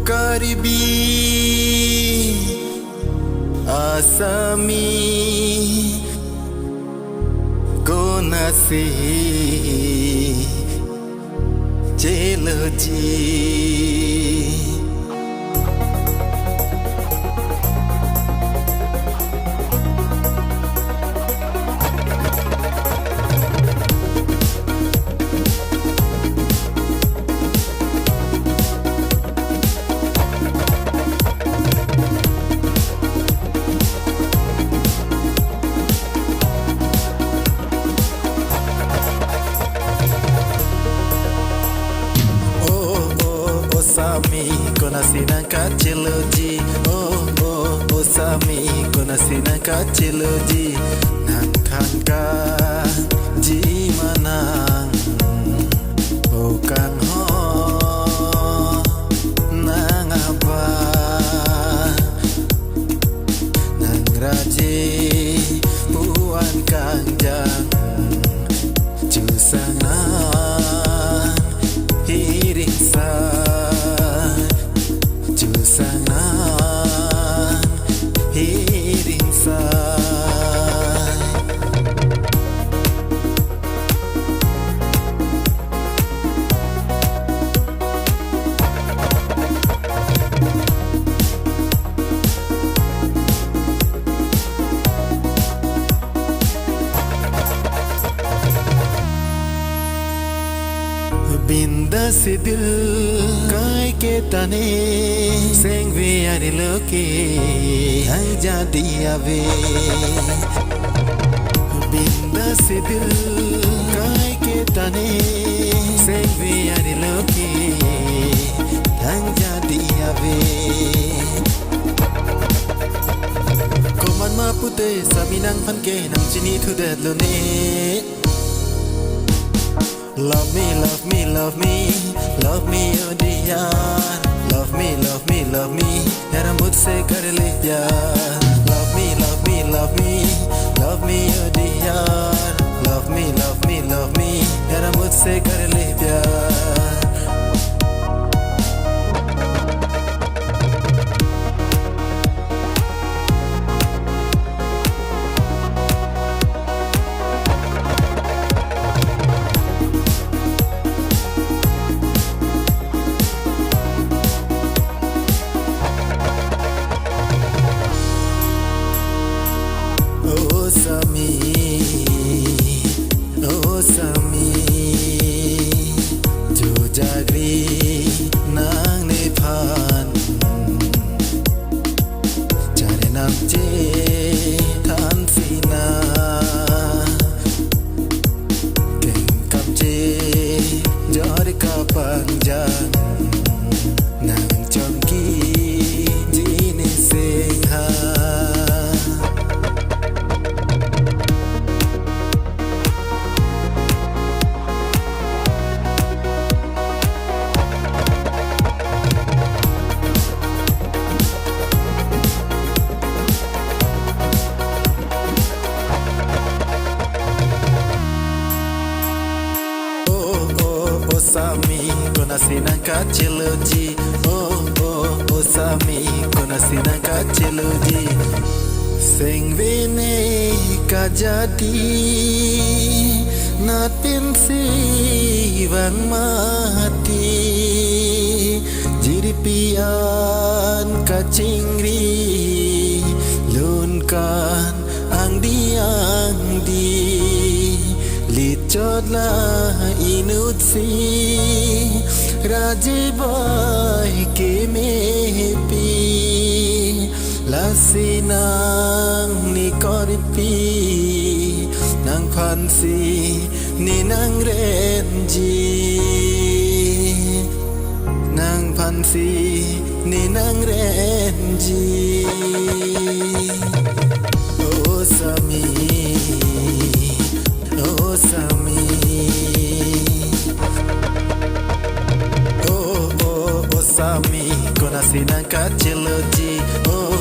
Karibi Asami Konasi Jeloji Sami konasi nangka Jeloji oh Sami konasi nangka Jeloji nang tangka ji manang kang ho nang apa nang raji puan kang jang jusana hirisa Binda se dil kai ke tane seng ve ari loke hang jadi ave Binda se dil kai ke tane seng ve ari loke hang jadi ave Koman mapute saminang panke nang chini thu det lo ne Love me, love me, love me, love me, oh dear. Love me, love me, love me, यार मुझसे कर ले प्यार. Love me, love me, love me, love me, oh dear. Love me, love me, love me, यार मुझसे कर ले प्यार. Oh Sami, jo jagri nang nephan, jare nam je than sina, keng kam je jor ka panjang, nang chongki jini sengha. Sami konasi nangka Jeloji oh Sami konasi nangka Jeloji sing vene ka jadi natin si wang mati jiripian ka cingri lunkan ang di licodla inutsi rajibai ke mepi lasinang ni korpi nang pansi ni nang renji nang pansi ni nang renji oh Sami Sami konasi nangka Jeloji oh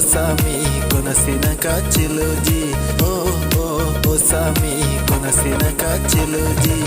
Sami konasi nangka Jeloji oh Sami konasi nangka Jeloji